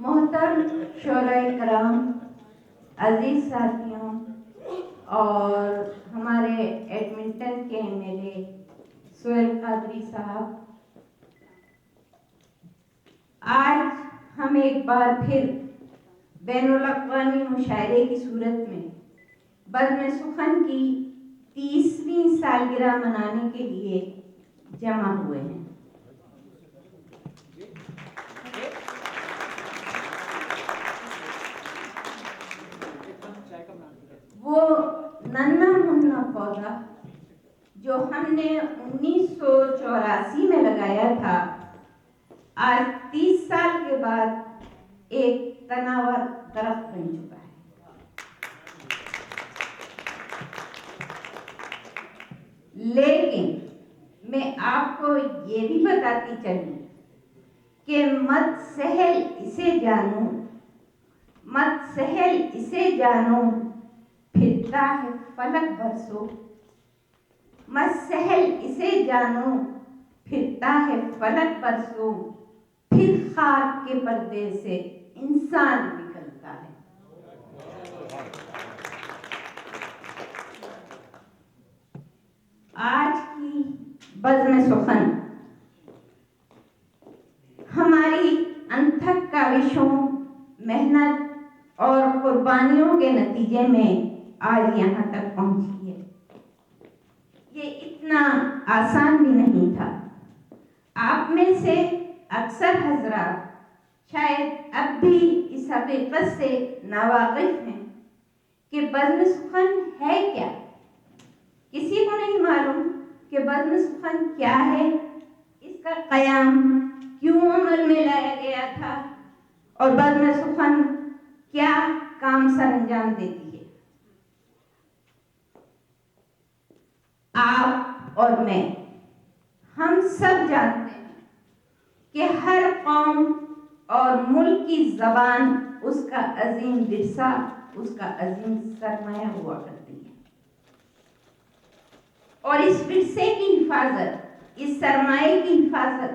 محترم شعراء کرام، عزیز ساتھیوں اور ہمارے ایڈمنٹن کے MLA سہیل قادری صاحب، آج ہم ایک بار پھر بین الاقوامی مشاعرے کی صورت میں بزم سخن کی 30ویں سالگرہ منانے کے لیے جمع ہوئے ہیں۔ وہ ننھا منھا پودا جو ہم نے 1984 میں لگایا تھا، آج 30 سال کے بعد ایک تناور درخت بن چکا ہے۔ لیکن میں آپ کو یہ بھی بتاتی چلوں کہ مت سہل اسے جانو، مت سہل اسے جانو، پھرتا ہے فلک برسوں، مت سہل اسے جانو، پھرتا ہے فلک برسوں، پھر خاک کے پردے سے انسان نکلتا ہے۔ آج کی بزم سخن ہماری انتھک کاوشوں، محنت اور قربانیوں کے نتیجے میں آج یہاں تک پہنچی ہے۔ یہ اتنا آسان بھی نہیں تھا۔ آپ میں سے اکثر حضرات شاید اب بھی اس حقیقت سے ناواقف ہیں کہ بزم سخن ہے کیا۔ کسی کو نہیں معلوم کہ بزم سخن کیا ہے، اس کا قیام کیوں عمل میں لایا گیا تھا اور بزم سخن کیا کام سر انجام دیتی ہے۔ آپ اور میں، ہم سب جانتے ہیں کہ ہر قوم اور ملک کی زبان اس کا عظیم ورثہ، اس کا عظیم سرمایہ ہوا کرتی ہے، اور اس ورثے کی حفاظت، اس سرمایہ کی حفاظت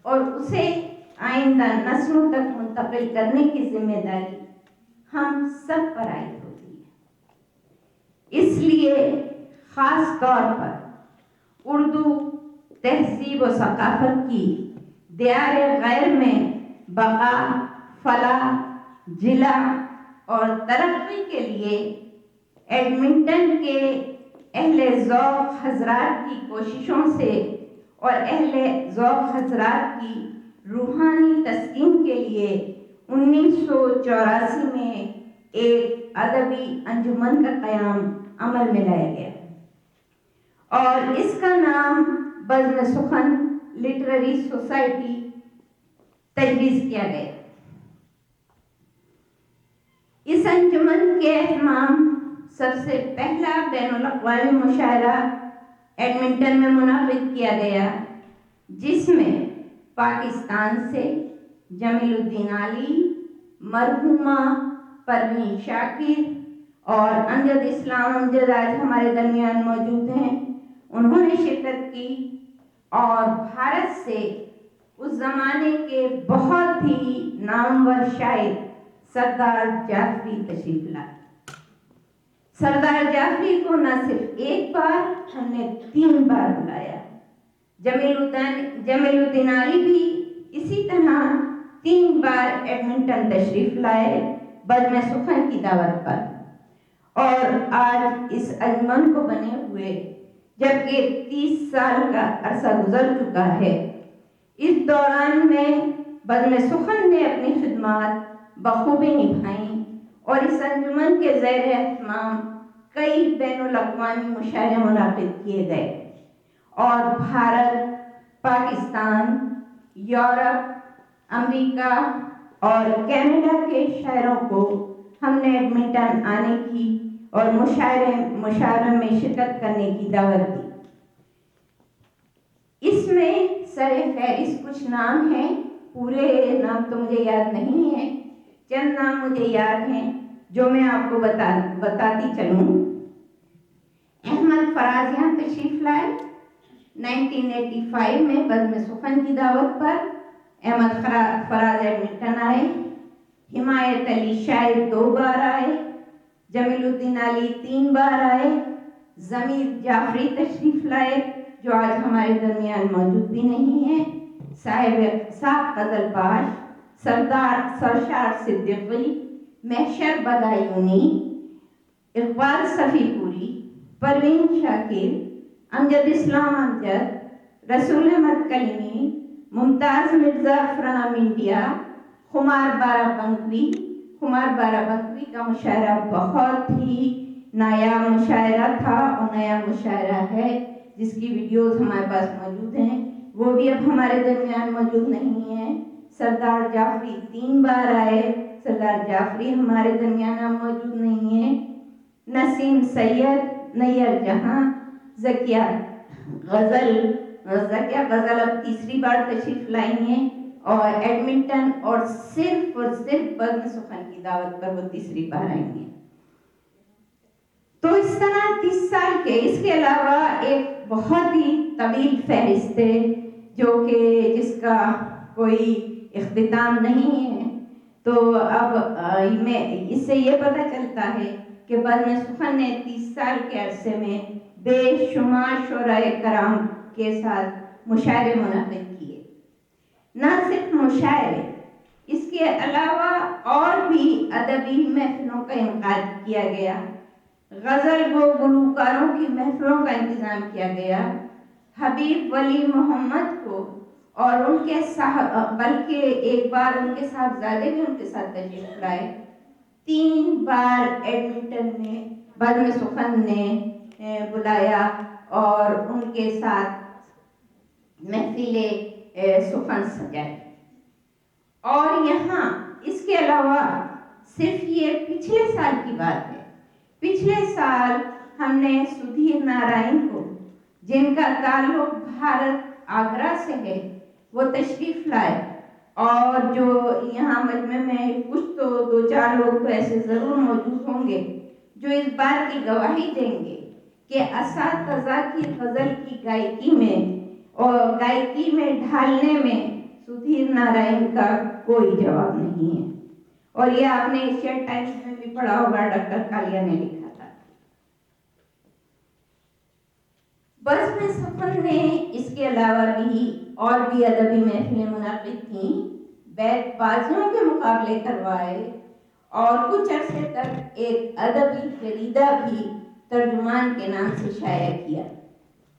اور اسے آئندہ نسلوں تک منتقل کرنے کی ذمہ داری ہم سب پر عائد ہوتی ہے۔ اس لیے خاص طور پر اردو تہذیب و ثقافت کی دیار غیر میں بقا، فلاح، جلا اور ترقی کے لیے ایڈمنٹن کے اہل ذوق حضرات کی کوششوں سے اور اہل ذوق حضرات کی روحانی تسکین کے لیے 1984 میں ایک ادبی انجمن کا قیام عمل میں لایا گیا اور اس کا نام بزم سخن لٹریری سوسائٹی تجویز کیا گیا۔ اس انجمن کے اہتمام سب سے پہلا بین الاقوامی مشاعرہ ایڈمنٹن میں منعقد کیا گیا، جس میں پاکستان سے جمیل الدین علی، مرحومہ پروین شاکر اور امجد اسلام امجد آج ہمارے درمیان موجود ہیں، انہوں نے شرکت کی، اور بھارت سے اس زمانے کے بہت ہی نامور شاعر سردار جعفری تشریف لائے۔ سردار جعفری کو نہ صرف ایک بار، ہم نے 3 بار بلایا۔ جمیل الدین علی بھی اسی طرح 3 بار ایڈمنٹن تشریف لائے بزم سخن کی دعوت پر، اور آج اس انجمن کو بنے ہوئے جبکہ 30 سال کا عرصہ گزر چکا ہے، اس دوران میں بزم سخن نے اپنی خدمات بخوبی نبھائیں اور اس انجمن کے زیر اہتمام کئی بین الاقوامی مشاعرے منعقد کیے گئے، اور بھارت، پاکستان، یورپ، امریکہ اور کینیڈا کے شاعروں کو ہم نے ایڈمنٹن آنے کی اور مشاعرے میں شرکت کرنے کی دعوت دی۔ اس میں سر فہرست کچھ نام ہیں، پورے نام تو مجھے یاد نہیں ہیں، چند نام مجھے یاد ہیں جو میں آپ کو بتاتی چلوں۔ احمد فراز یہاں تشریف لائے 1985 میں بزم سخن کی دعوت پر، احمد فراز ایڈمنٹن آئے۔ حمایت علی شاید 2 بار آئے، جمیل الدین علی 3 بار آئے، ضمیر جعفری تشریف لائے جو آج ہمارے درمیان موجود بھی نہیں ہے، صاحب غزل باش، سرشار صدیقی، محشر بدایونی، اقبال صفی پوری، پروین شاکر، امجد اسلام امجد، رسول احمد کلیمی، ممتاز مرزا فرام انڈیا، خمار بارہ بنکوی کا مشاعرہ بہت ہی نایاب مشاعرہ تھا اور نیا مشاعرہ ہے جس کی ویڈیوز ہمارے پاس موجود ہیں، وہ بھی اب ہمارے درمیان موجود نہیں ہیں۔ سردار جعفری 3 بار آئے، سردار جعفری ہمارے درمیان اب موجود نہیں ہیں۔ نسیم سید، نیر جہاں، زکیہ غزل اب تیسری بار تشریف لائی ہیں اور ایڈمنٹن اور صرف بزم سخن کی دعوت پر وہ تیسری بار آئیں گے۔ تو اس طرح 30 سال کے، اس کے علاوہ ایک بہت ہی طویل فہرست ہے جو کہ جس کا کوئی اختتام نہیں ہے۔ تو اب میں اس سے یہ پتہ چلتا ہے کہ بزم سخن نے 30 سال کے عرصے میں بے شمار شعراء کرام کے ساتھ مشاعرے منعقد کیے۔ نہ صرف مشاعرے، اس کے علاوہ اور بھی ادبی محفلوں کا انعقاد کیا گیا، غزل گو گلوکاروں کی محفلوں کا انتظام کیا گیا۔ حبیب ولی محمد کو اور ان کے بلکہ ایک بار ان کے صاحبزادے بھی ان کے ساتھ تشریف لائے۔ 3 بار ایڈمنٹن میں بزم سخن نے بلایا اور ان کے ساتھ محفل سخن سجائی۔ اور یہاں اس کے علاوہ صرف یہ پچھلے سال کی بات ہے، پچھلے سال ہم نے سدھیر نارائن کو، جن کا تعلق بھارت آگرہ سے ہے، وہ تشریف لائے اور جو یہاں مجمع میں کچھ تو 2-4 لوگ تو ایسے ضرور موجود ہوں گے جو اس بات کی گواہی دیں گے کہ اساتذہ کی غزل کی گائکی میں ڈھالنے میں سدھیر نارائن کا کوئی جواب نہیں ہے۔ اور یہ آپ نے ایشین ٹائمز میں بھی پڑھا ہوگا، ڈاکٹر کالیا نے لکھا تھا۔ بزم سخن نے اس کے علاوہ بھی اور بھی ادبی محفلیں منعقد تھیں، بیت بازیوں کے مقابلے کروائے اور کچھ عرصے تک ایک ادبی جریدہ بھی ترجمان کے نام سے شائع کیا۔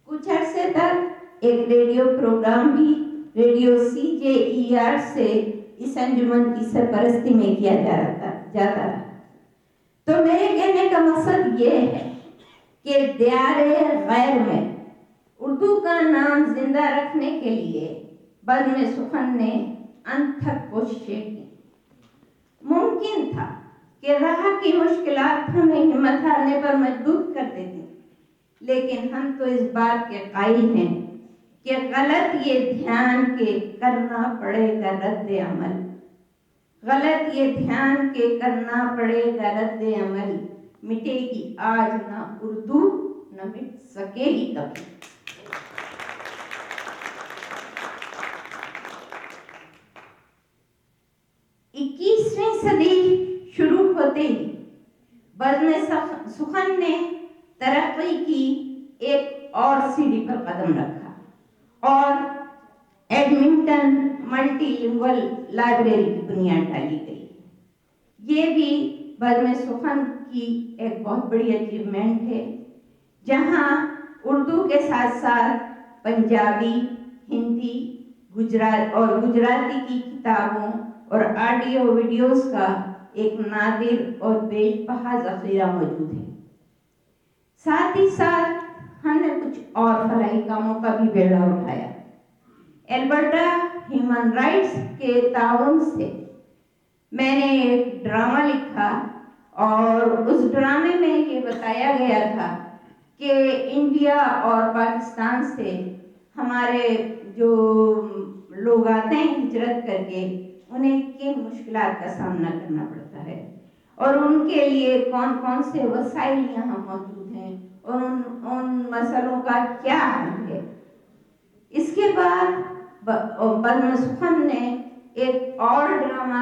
کچھ عرصے تک ایک ریڈیو پروگرام بھی ریڈیو CJER سے اس انجمن کی سرپرستی میں کیا جاتا رہا۔ تو میرے کہنے کا مقصد یہ ہے کہ دیار غیر میں اردو کا نام زندہ رکھنے کے لیے بزم سخن نے انتھک کوششیں کی۔ ممکن تھا کہ راہ کی مشکلات ہمیں ہمت ہارنے پر مجبور کر دیتی، لیکن ہم تو اس بات کے قائل ہیں کہ غلط یہ دھیان کے کرنا پڑے گا رد عمل، غلط یہ دھیان کے کرنا پڑے گا رد عمل، مٹے گی آج نہ اردو نہ مٹ سکے گی کبھی۔ 21ویں صدی شروع ہوتے ہی بزم سخن نے ترقی کی ایک اور سیڑھی پر قدم رکھا اور ایڈمنٹن ملٹی لنگول لائبریری کی بنیاد ڈالی گئی۔ یہ بھی بزم سخن کی ایک بہت بڑی اچیومنٹ ہے، جہاں اردو کے ساتھ ساتھ پنجابی، ہندی، گجراتی کی کتابوں اور آڈیو ویڈیوز کا ایک نادر اور بے بہا ذخیرہ موجود ہے۔ ساتھ ہی ساتھ ہم نے کچھ اور فلاحی کاموں کا بھی بیڑا اٹھایا۔ البرٹا ہیومن رائٹس کے تعاون سے میں نے ایک ڈرامہ لکھا اور اس ڈرامے میں یہ بتایا گیا تھا کہ انڈیا اور پاکستان سے ہمارے جو لوگ آتے ہیں ہجرت کر کے، انہیں کن مشکلات کا سامنا کرنا پڑتا ہے اور ان کے لیے کون کون سے وسائل یہاں موجود ہیں اور ان مسئلوں کا کیا حل ہے۔ اس کے بعد بزم سخن نے ایک اور ڈرامہ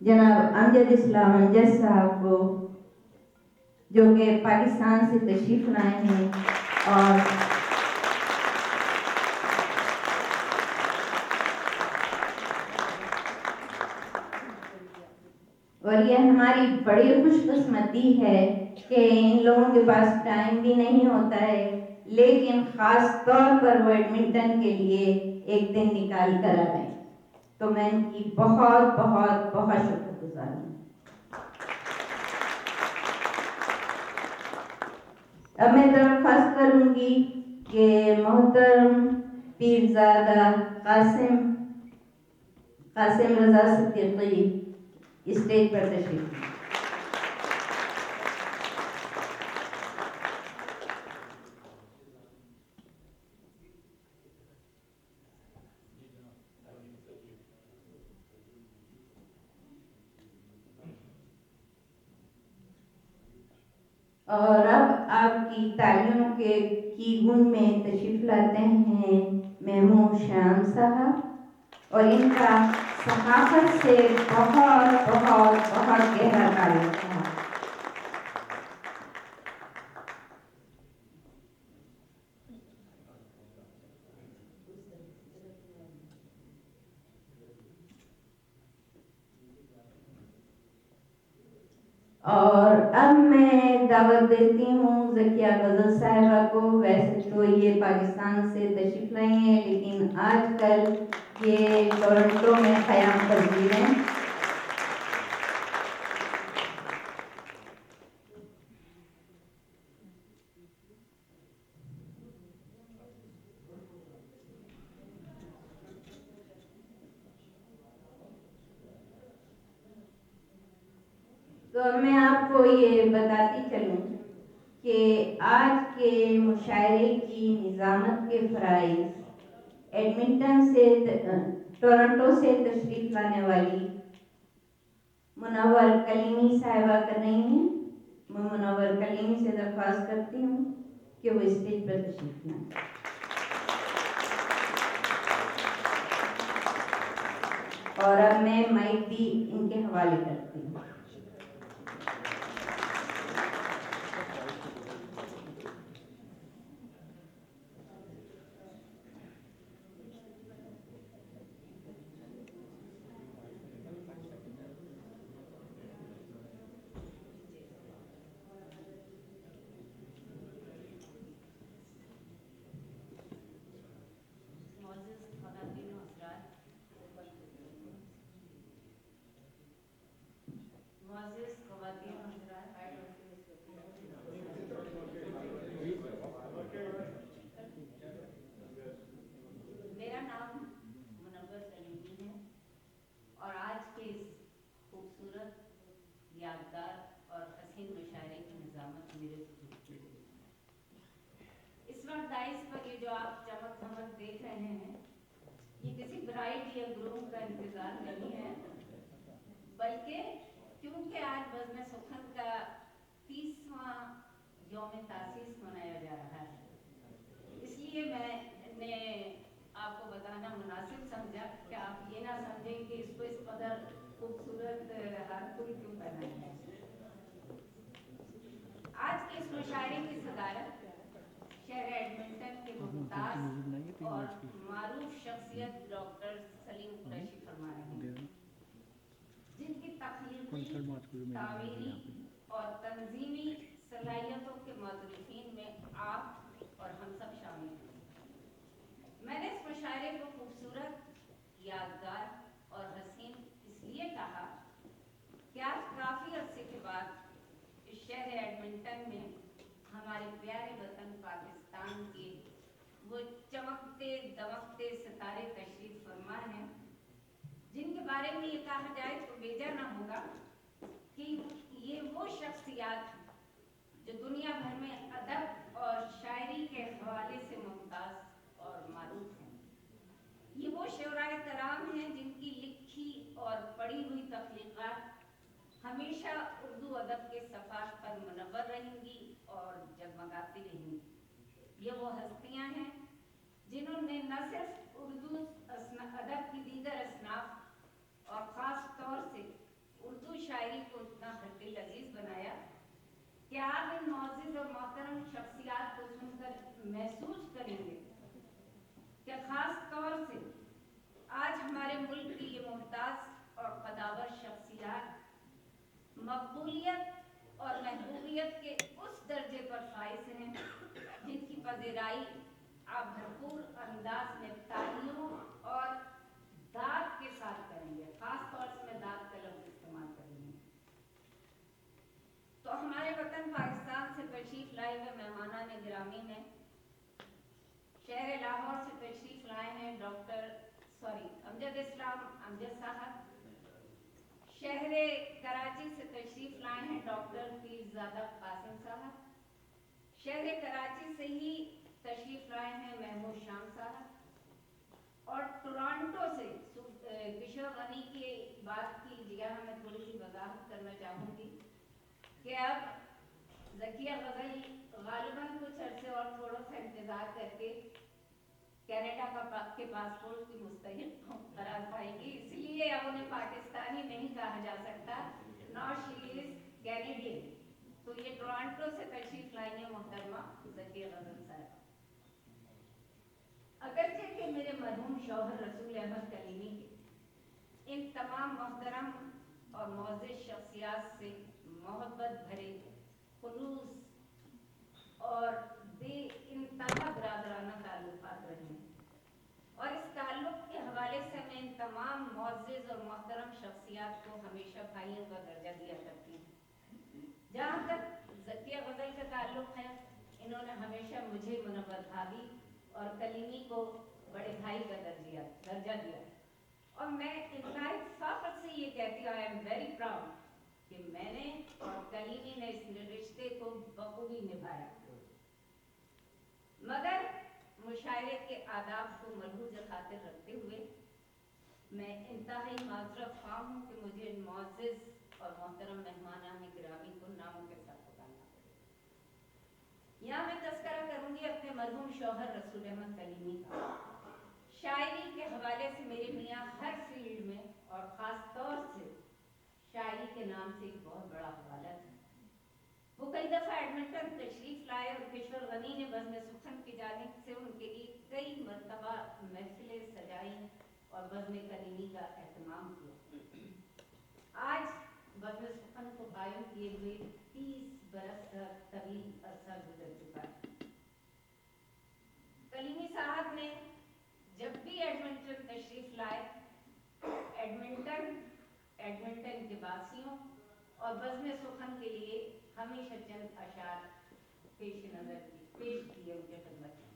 جناب امجد اسلام انجد صاحب کو، جو کہ پاکستان سے تشریف لائے ہیں اور یہ ہماری بڑی خوش قسمتی ہے کہ ان لوگوں کے پاس ٹائم بھی نہیں ہوتا ہے، لیکن خاص طور پر وہ ایڈمنٹن کے لیے ایک دن نکال کر آ رہے ہیں، تو میں ان کی بہت بہت بہت شکر گزار ہوں۔ اب میں درخواست کروں گی کہ محترم پیرزادہ قاسم رضا صدیقی اسٹیج پر تشریف لائیں۔ اور اب آپ کی تعلیموں کی گن میں تشریف لاتے ہیں محمود شام صاحب، اور ان کا ثقافت سے بہت بہت بہت گہرا تعلق ہے۔ اور اب میں دعوت دیتی ہوں ذکیہ غزل صاحبہ کو۔ ویسے تو یہ پاکستان سے تشریف لائی ہیں، لیکن آج کل یہ ٹورنٹو میں قیام پذیر ہیں۔ تو میں آپ کو یہ بتاتی چلوں کہ آج کے مشاعرے کی نظامت کے فرائض ایڈمنٹن سے ٹورنٹو سے تشریف لانے والی منور کلیمی صاحبہ کر رہی ہیں۔ میں منور کلیمی سے درخواست کرتی ہوں کہ وہ اسٹیج پر تشریف لائیں۔ اور اب میں مائک بھی ان کے حوالے کرتی ہوں۔ میرا نام منور کلیمی ہے، اور آج کے اس خوبصورت، یادگار اور حسین مشاعرے کی نظامت میرے سپرد کی گئی۔ اس وقت دائز پر یہ جو آپ چمک دھمک دیکھ رہے ہیں، یہ کسی برائڈ یا گروم کا انتظار نہیں ہے، بلکہ کیونکہ آج بزم سخن کا 30واں یوم تاسیس منایا جا رہا ہے، اس لیے میں نے آپ کو بتانا مناسب سمجھا کہ آپ یہ نہ سمجھیں کہ اس کو اس قدر خوبصورت ہارپل کیوں پہنایا ہے۔ آج کے اس مشاعرے کی صدارت شہر ایڈمنٹن کے ممتاز اور معروف شخصیت ڈاکٹر سلیم قریشی فرما رہے ہیں، جن کی تخلیقی، تعمیری اور تنظیمی صلاحیتوں کے معترفین میں آپ اور ہم سب شامل ہیں۔ میں نے اس مشاعرے کو خوبصورت، یادگار اور حسین اس لیے کہا کہ آج کافی عرصے کے بعد اس شہر ایڈمنٹن میں ہمارے پیارے وطن پاکستان کے وہ چمکتے دمکتے ستارے تشریف فرما ہیں، جن کے بارے میں یہ کہا جائے تو بیجا نہ ہوگا کہ یہ وہ شخصیات جو دنیا بھر میں ادب اور شاعری کے حوالے سے ممتاز اور معروف ہیں۔ یہ وہ شعراء کرام ہیں جن کی لکھی اور پڑھی ہوئی تخلیقات ہمیشہ اردو ادب کے صفحات پر منور رہیں گی اور جگمگاتی رہیں گی۔ یہ وہ ہستیاں ہیں جنہوں نے نہ صرف اردو ادب کی دیگر اصناف اور خاص طور سے محسوس کریں گے کہ خاص طور سے آج ہمارے ملک کی یہ ممتاز اور قداور شخصیات مقبولیت اور محبوبیت کے اس درجے پر فائز ہیں جن کی پذیرائی آپ بھرپور انداز میں تالیوں اور داد کے ساتھ کریں گے. خاص طور سے میں داد کا لفظ استعمال کریں گے. تو ہمارے وطن پاکستان سے تشریف لائے ہوئے مہمانان گرامی میں شہر لاہور سے تشریف لائے ہیں امجد اسلام امجد صاحب. شہر کراچی سے تشریف لائے ہیں ڈاکٹر پیرزادہ قاسم صاحب. شہر کراچی سے ہی تشریف لائے ہیں محمود شام صاحب. اور ٹورانٹو سے کشور غنی کی بات کی جگہ میں تھوڑی سی وضاحت کرنا چاہوں گی کہ اب ذکیہ غزل غالباً کچھ عرصے اور تھوڑا سا انتظار کر کے کینیڈا کے پاسپورٹ کی مستحق قرار پائے گی. اس لیے اب انہیں پاکستانی نہیں کہا جا سکتا. Now she is Canadian. تو یہ ٹورانٹو سے تشریف لائی ہیں محترمہ ذکیہ غزل صاحب. اگرچہ کہ میرے مرحوم شوہر رسول احمد کلیمی کے ان تمام محترم اور معزز شخصیات سے محبت بھرے خلوص اور بے انتہا برادرانہ تعلقات رہے ہیں اور اس تعلق کے حوالے سے میں ان تمام معزز اور محترم شخصیات کو ہمیشہ بھائیوں کا درجہ دیا کرتی ہوں. جہاں تک ذکیہ غزل کا تعلق ہے انہوں نے ہمیشہ مجھے منور بھابھی اور کلیمی کو بڑے بھائی کا درجہ دیا اور میں انتہائی فخر سے یہ کہتی ہوں آئی ایم ویری پراؤڈ کہ میں نے اور کلیمی نے اس رشتے کو بخوبی نبھایا. مگر مشاعرے کے آداب کو ملحوظ خاطر رکھتے ہوئے میں انتہائی معذرت خواہ ہوں کہ مجھے ان معزز اور محترم مہمانان گرامی کو ناموں کے ساتھ پکارنا پڑے. یہاں میں تذکرہ کروں گی اپنے مرحوم شوہر رسول احمد کلیمی کا. شاعری کے حوالے سے میرے میاں ہر فیلڈ میں اور خاص طور سے شاعری کے نام سے ایک بہت بڑا حوالہ تھا. وہ کئی دفعہ ایڈمنٹن تشریف لائے اور کشور غنی نے بزم سخن کی جانب سے ان کے لیے کئی مرتبہ محفلیں سجائی اور بزم کلیمی کا اہتمام کیا. آج بزم سخن کو قائم کیے ہوئے 30 برس کا طویل عرصہ گزر چکا ہے. کلیمی صاحب نے جب بھی ایڈمنٹن تشریف لائے ایڈمنٹن کے باسیوں اور بزم سخن کے لیے ہمیشہ چند اشعار پیش کیے ان کے خدمت میں.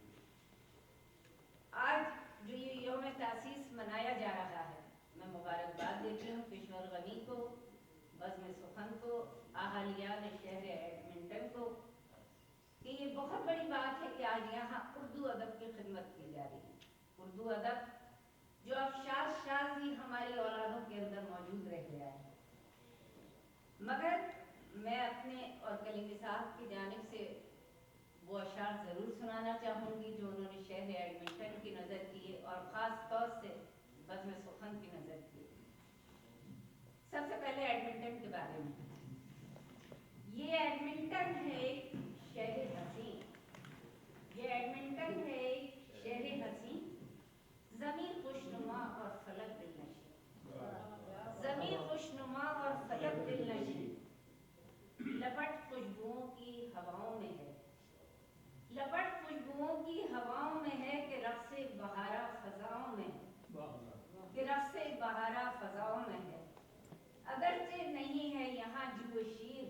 آج جو یہ یوم تاسیس منایا جا رہا ہے میں مبارکباد دیتی ہوں کشور غنی کو, بزم سخن کو, اہالیان شہر ایڈمنٹن کو کہ یہ بہت بڑی بات ہے کہ آج یہاں اردو ادب کی خدمت کی جا رہی ہے. اردو ادب جو اب شاذ ہی ہماری اولادوں کے اندر موجود رہ گیا ہے. مگر میں اپنے اور کلیمی صاحب کی جانب سے وہ اشعار ضرور سنانا چاہوں گی جو انہوں نے شہر ایڈمنٹن کی نظر کیے اور خاص طور سے بزم سخن کی نظر کیے. سب سے پہلے ایڈمنٹن کے بارے میں. یہ ایڈمنٹن ہے ایک شہر حسین. یہ ایڈمنٹن ہے ایک شہر حسین, زمین خوشنما اور فلک دلنشین. زمین خوشنما اور فلک دلنشین, لپٹ خوشبوؤں کی ہواؤں میں ہے. لپٹ خوشبوؤں کی ہواؤں میں ہے کہ رقص بہارا فضاؤں میں ہے. کہ رقص بہارا فضاؤں میں ہے. اگرچہ نہیں ہے یہاں جو و شیر,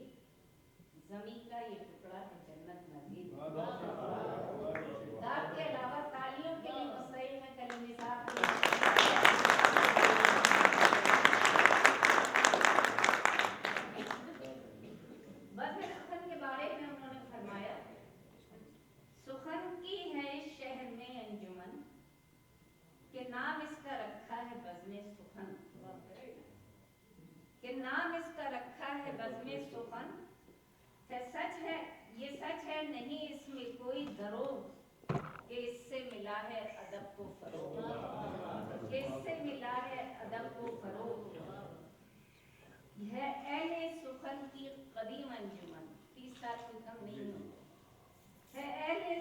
زمین کا یہ ٹکڑا ہے جنت نظیر. داد کے علاوہ تالیوں کے لیے مستعد ہیں کلیمی صاحب. بزم سخن کے بارے میں انہوں نے فرمایا سخن کی ہے شہر میں انجمن کہ نام اس کا رکھا ہے بزم سخن. کہ نام اس کا رکھا ہے بزم سخن. سچ ہے یہ سچ ہے نہیں اس میں کوئی دروغ کہ اس سے ملا ہے ادب کو فروغ. کہ اس سے ملا ہے ادب کو فروغ. ہے اہل سخن کی قدیم انجمن. 30 سال سے کم نہیں ہو. ہے اہل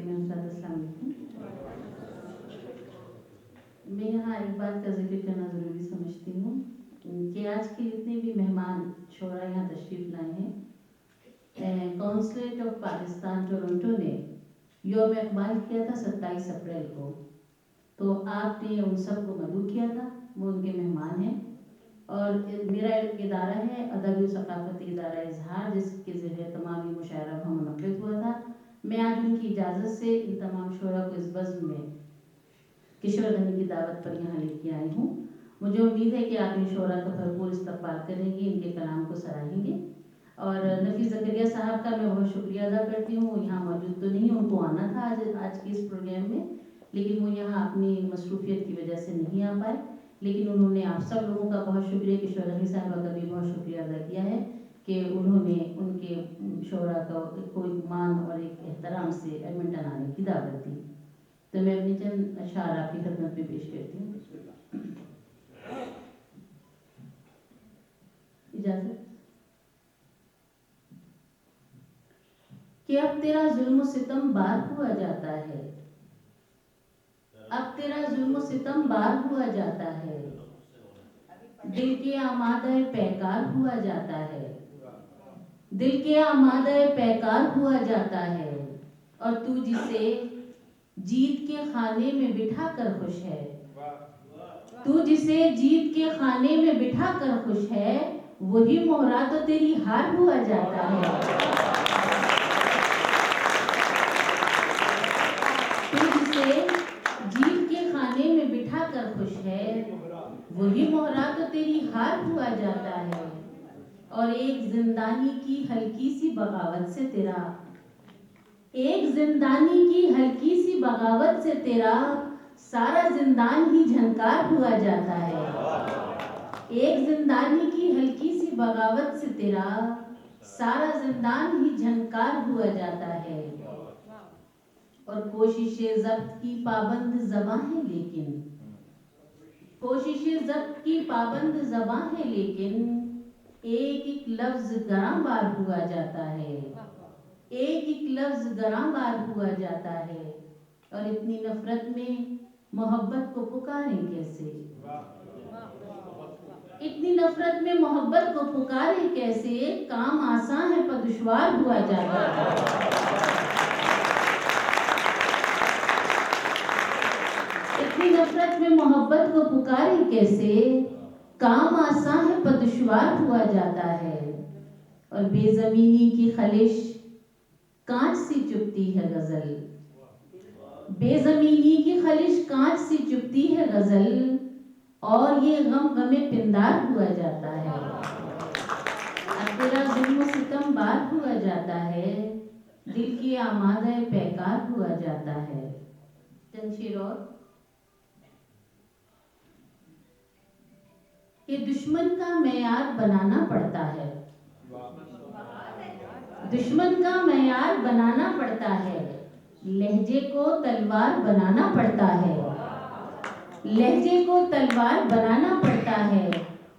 خواتین حضرات السلام علیکم. میں یہاں ایک بات کا ذکر کرنا ضروری سمجھتی ہوں کہ آج کے جتنے بھی مہمان شعراء یہاں تشریف لائے ہیں، کونسلیٹ آف پاکستان ٹورنٹو نے یوم اقبال کیا تھا 27 اپریل کو، تو آپ نے ان سب کو مدعو کیا تھا، وہ ان کے مہمان ہیں. اور میرا ایک ادارہ ہے ادبی و ثقافتی ادارہ اظہار، جس کے ذریعے تمام یہ مشاعرہ وہاں منعقد ہوا تھا. میں آج ان کی اجازت سے ان تمام شعراء کو اس بزم میں کشور غنی کی دعوت پر یہاں لے کے آئی ہوں. مجھے امید ہے کہ آپ ان شعراء کا بھرپور استقبال کریں گے، ان کے کلام کو سراہیں گے. اور نفیس زکریا صاحب کا میں بہت شکریہ ادا کرتی ہوں. وہ یہاں موجود تو نہیں، ان کو آنا تھا آج کے اس پروگرام میں، لیکن وہ یہاں اپنی مصروفیت کی وجہ سے نہیں آ پائے. لیکن انہوں نے آپ سب لوگوں کا بہت شکریہ، کشور غنی صاحبہ کا بھی بہت شکریہ ادا کیا ہے کہ انہوں نے ان کے شعراء کو ایک مان اور ایک احترام سے ایڈمنٹن آنے کی دعوت دی. تو میں اپنی چند اشعار آپ کی خدمت میں پیش کرتی ہوں. اجازت کہ اب تیرا ظلم و ستم بار ہوا جاتا ہے، اب تیرا ظلم و ستم بار ہوا جاتا ہے، دل کے آمادہ پیکار ہوا جاتا ہے، دل کے آمادہ پیکار ہوا جاتا ہے. اور تو جسے جیت کے خانے میں بٹھا کر خوش ہے، تو جسے جیت کے خانے میں بٹھا کر خوش ہے، وہی مہرا تو تیری ہار ہوا جاتا ہے. تو جسے جیت کے خانے میں بٹھا کر خوش ہے، وہی مہرا تو تیری ہار ہوا جاتا ہے. اور ایک زندانی کی ہلکی سی بغاوت سے تیرا، ایک زندانی کی ہلکی سی بغاوت سے تیرا سارا زندان ہی جھنکار ہوا جاتا ہے. ایک زندانی کی ہلکی سی بغاوت سے تیرا سارا زندان ہی جھنکار ہوا جاتا ہے. اور کوشش ضبط کی پابند زباں ہے لیکن، کوشش ضبط کی پابند زباں ہے لیکن ایک ایک لفظ گراں بار ہوا جاتا ہے، ایک ایک لفظ گراں بار ہوا جاتا ہے. اور اتنی نفرت میں محبت کو پکاریں کیسے، اتنی نفرت میں محبت کو پکاریں کیسے، کام آسان ہے پر دشوار ہوا جاتا ہے. اتنی نفرت میں محبت کو پکاریں کیسے، کام آسان ہے پر دشوار ہوا جاتا ہے. اور بے زمینی کی خلش کانچ سی چپتی ہے غزل، بے زمینی کی خلش کانچ سی چپتی ہے غزل، اور یہ غم غم پندار ہوا جاتا ہے. اب تیرا ظلم و ستم بار ہوا جاتا ہے، دل کی آمادہ پیکار ہوا جاتا ہے. چند شعر اور کہ دشمن کا معیار بنانا پڑتا ہے، دشمن کا معیار بنانا پڑتا ہے، لہجے کو تلوار بنانا پڑتا ہے، لہجے کو تلوار بنانا پڑتا ہے.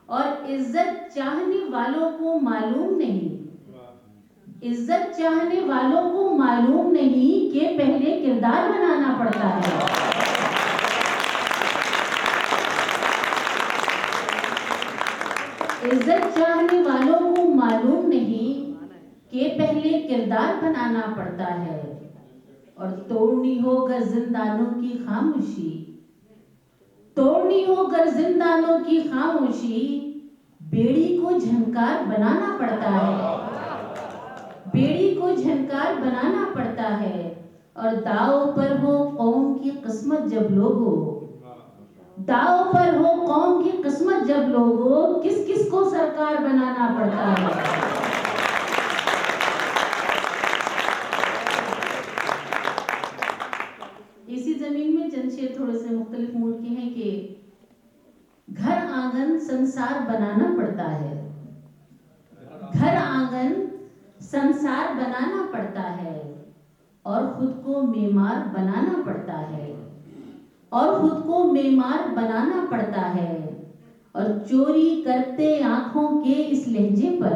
اور عزت چاہنے والوں کو معلوم نہیں، عزت چاہنے والوں کو معلوم نہیں کہ پہلے کردار بنانا پڑتا ہے. عزت چاہنے والوں کو معلوم نہیں کہ پہلے کردار بنانا پڑتا ہے. اور توڑنی ہو گر زندانوں کی خاموشی، توڑنی ہو گر زندانوں کی خاموشی، بیڑی کو جھنکار بنانا پڑتا ہے، بیڑی کو جھنکار بنانا پڑتا ہے. اور داؤ پر ہو قوم کی قسمت جب لوگو، داؤ پر ہو قوم کی قسمت جب لوگو، کس کس کو سرکار بنانا پڑتا ہے. اسی زمین میں چند شعر تھوڑے سے مختلف موڈ کے ہیں کہ گھر آنگن سنسار بنانا پڑتا ہے، گھر آنگن سنسار بنانا پڑتا ہے، اور خود کو معمار بنانا پڑتا ہے، اور خود کو معمار بنانا پڑتا ہے. اور چوری کرتے آنکھوں کے اس لہجے پر،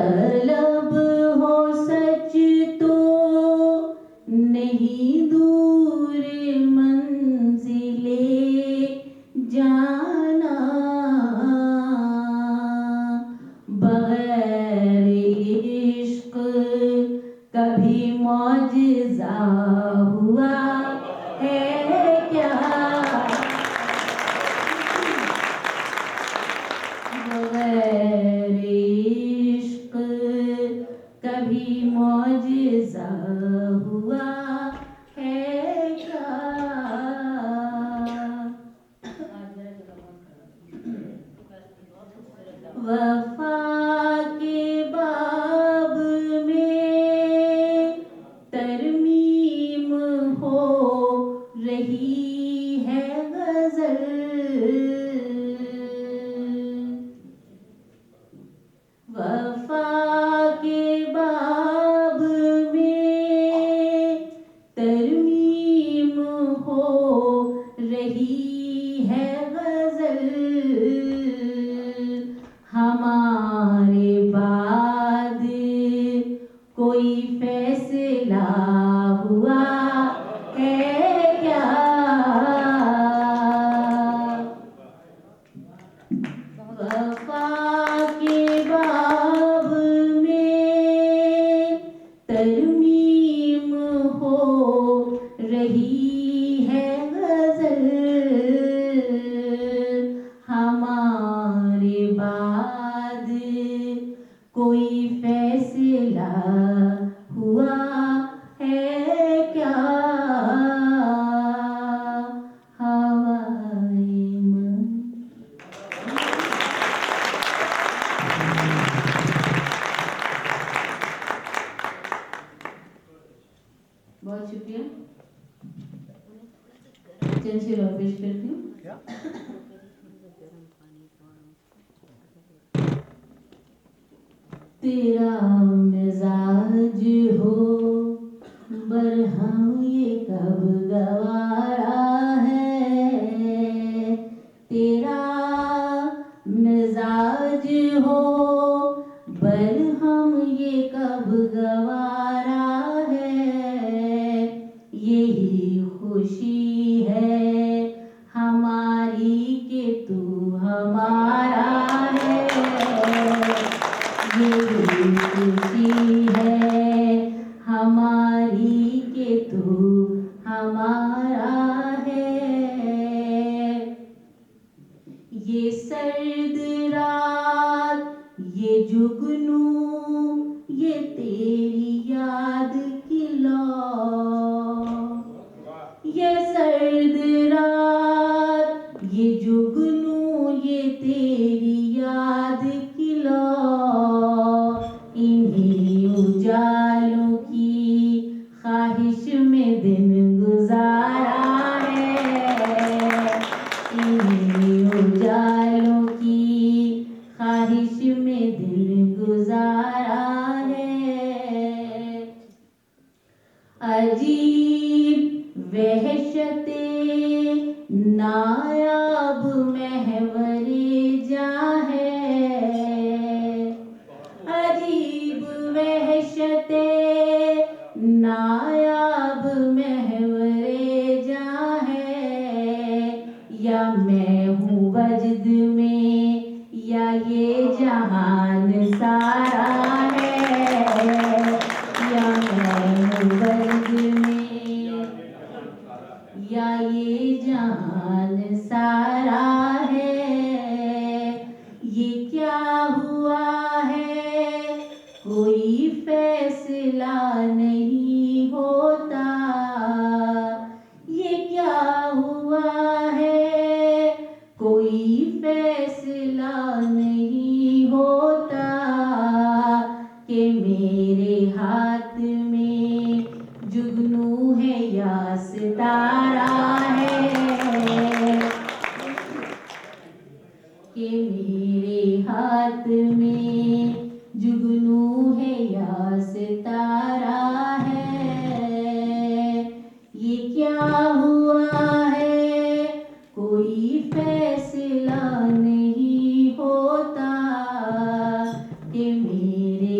طلب ہو سچ تو نہیں دور منزلے جانا، بغیر عشق کبھی معجزہ ہوا ہے کیا؟ بغیر عشق کبھی معجزہ ہوا ہے کیا؟ وفا کے باب میں ترمیم ہو رہی ہے غزل، وفا کے باب میں ترمیم ہو رہی ہے غزل، ہمارے بعد کوئی فیصلہ ہوا ہے کیا؟ وفا کے باب میں ترمیم ہو رہی ہے غزل، ہمارے بعد کوئی فیصلہ ہوا ہے کیا؟ ہوائے من بہت شکریہ. چند شعر اور پیش کرتی ہوں. تیرا مزاج ہو برہم یہ کب گوارا ہے، تیرا مزاج ہو برہم یہ کب گوارا ہے، یہی خوشی ہے ہماری کہ تو ہمارا ہے، یہی خوشی ہے ہماری کہ تو ہمارا ہے. یہ سرد رات یہ جگنو یہ تیری یاد کی لو، یہ سرد رات یہ جگنو یہ تیری یاد کی لو، انہیں اجالوں کی خواہش میں دن گزارا ہے، انہیں اجالوں کی خواہش میں دن گزارا ہے. عجیب وحشت نایاب محور جاں ہے، عجیب وحشت نایاب محور جاں ہے، یا میں ہوں وجد میں یا یہ جہان سارا ہے، یا میں ہوں وجد میں یا یہ جہان سارا ہے. یہ کیا ہوا ہے کوئی فیصلہ نہیں ہوتا، یہ کیا ہوا ہے کوئی فیصلہ نہیں ہوتا، کہ میرے ہاتھ میں جگنو ہے یا ستارہ ہے، کہ میرے ہاتھ میں جگنو ہے یا ستارہ ہے. یہ کیا ہوا ہے کوئی فیصلہ نہیں ہوتا، کہ میرے